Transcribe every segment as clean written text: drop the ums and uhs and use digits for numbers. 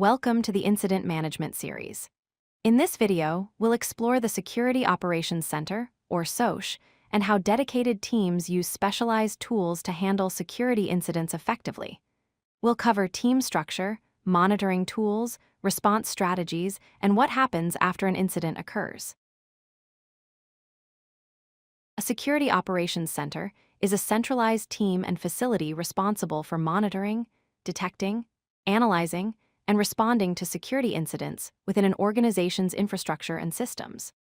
Welcome to the Incident Management series. In this video, we'll explore the Security Operations Center, or SOC, and how dedicated teams use specialized tools to handle security incidents effectively. We'll cover team structure, monitoring tools, response strategies, and what happens after an incident occurs. A Security Operations Center is a centralized team and facility responsible for monitoring, detecting, analyzing, and responding to security incidents within an organization's infrastructure and systems.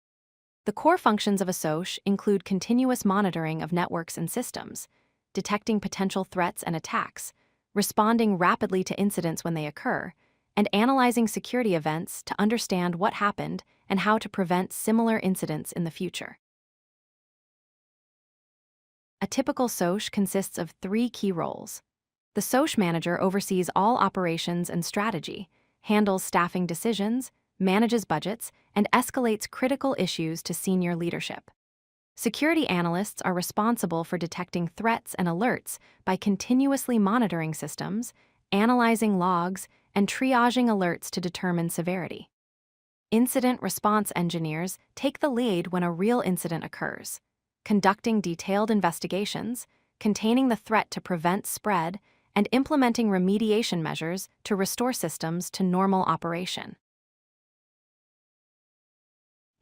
The core functions of a SOC include continuous monitoring of networks and systems, detecting potential threats and attacks, responding rapidly to incidents when they occur, and analyzing security events to understand what happened and how to prevent similar incidents in the future. A typical SOC consists of three key roles. The SOC manager oversees all operations and strategy, handles staffing decisions, manages budgets, and escalates critical issues to senior leadership. Security analysts are responsible for detecting threats and alerts by continuously monitoring systems, analyzing logs, and triaging alerts to determine severity. Incident response engineers take the lead when a real incident occurs, conducting detailed investigations, containing the threat to prevent spread, and implementing remediation measures to restore systems to normal operation.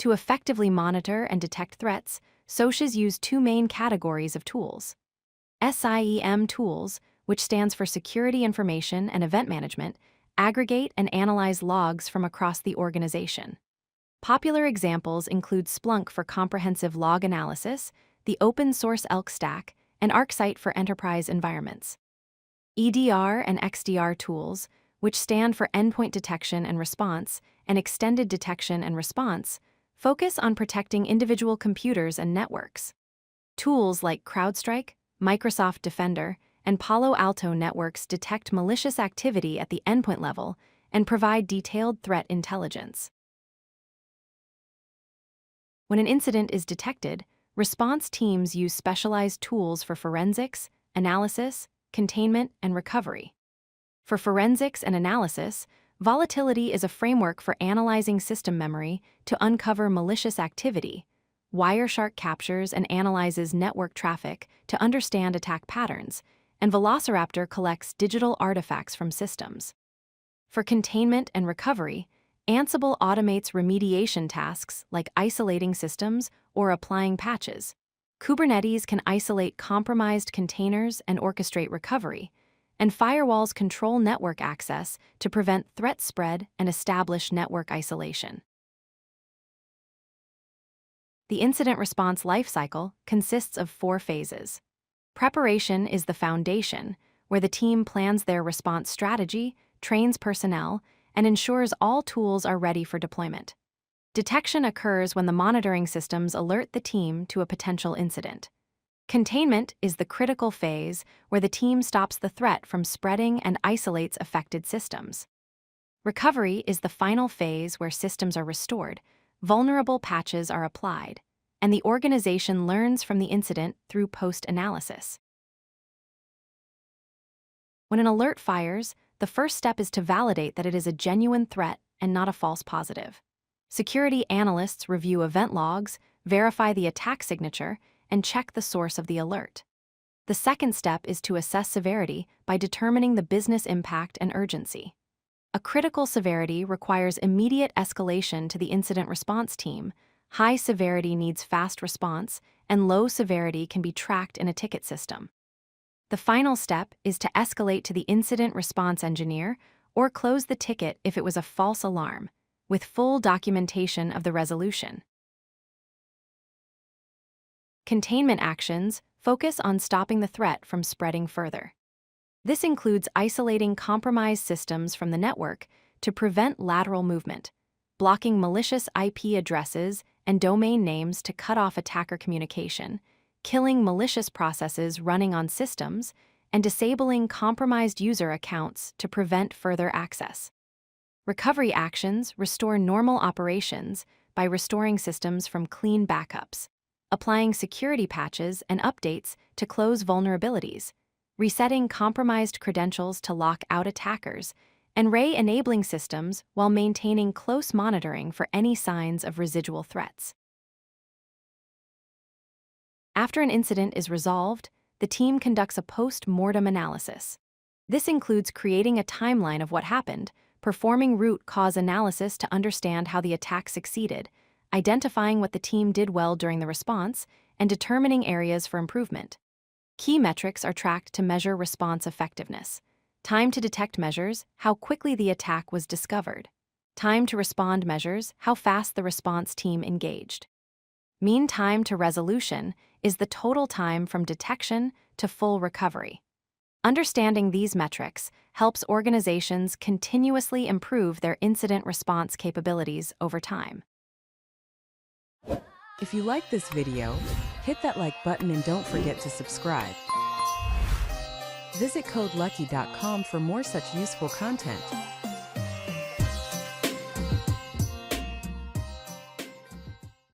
To effectively monitor and detect threats, SOCs use two main categories of tools. SIEM tools, which stands for Security Information and Event Management, aggregate and analyze logs from across the organization. Popular examples include Splunk for comprehensive log analysis, the open-source ELK stack, and ArcSight for enterprise environments. EDR and XDR tools, which stand for Endpoint Detection and Response and Extended Detection and Response, focus on protecting individual computers and networks. Tools like CrowdStrike, Microsoft Defender, and Palo Alto Networks detect malicious activity at the endpoint level and provide detailed threat intelligence. When an incident is detected, response teams use specialized tools for forensics, analysis, containment, and recovery. For forensics and analysis, volatility is a framework for analyzing system memory to uncover malicious activity. Wireshark captures and analyzes network traffic to understand attack patterns, and Velociraptor collects digital artifacts from systems. For containment and recovery, Ansible automates remediation tasks like isolating systems or applying patches. Kubernetes can isolate compromised containers and orchestrate recovery, and firewalls control network access to prevent threat spread and establish network isolation. The incident response lifecycle consists of 4 phases. Preparation is the foundation, where the team plans their response strategy, trains personnel, and ensures all tools are ready for deployment. Detection occurs when the monitoring systems alert the team to a potential incident. Containment is the critical phase where the team stops the threat from spreading and isolates affected systems. Recovery is the final phase where systems are restored, vulnerable patches are applied, and the organization learns from the incident through post-analysis. When an alert fires, the first step is to validate that it is a genuine threat and not a false positive. Security analysts review event logs, verify the attack signature, and check the source of the alert. The second step is to assess severity by determining the business impact and urgency. A critical severity requires immediate escalation to the incident response team, high severity needs fast response, and low severity can be tracked in a ticket system. The final step is to escalate to the incident response engineer or close the ticket if it was a false alarm, with full documentation of the resolution. Containment actions focus on stopping the threat from spreading further. This includes isolating compromised systems from the network to prevent lateral movement, blocking malicious IP addresses and domain names to cut off attacker communication, killing malicious processes running on systems, and disabling compromised user accounts to prevent further access. Recovery actions restore normal operations by restoring systems from clean backups, applying security patches and updates to close vulnerabilities, resetting compromised credentials to lock out attackers, and enabling systems while maintaining close monitoring for any signs of residual threats. After an incident is resolved, the team conducts a post-mortem analysis. This includes creating a timeline of what happened, performing root cause analysis to understand how the attack succeeded, identifying what the team did well during the response, and determining areas for improvement. Key metrics are tracked to measure response effectiveness. Time to detect measures, how quickly the attack was discovered. Time to respond measures, how fast the response team engaged. Mean time to resolution is the total time from detection to full recovery. Understanding these metrics helps organizations continuously improve their incident response capabilities over time. If you like this video, hit that like button and don't forget to subscribe. Visit codelucky.com for more such useful content.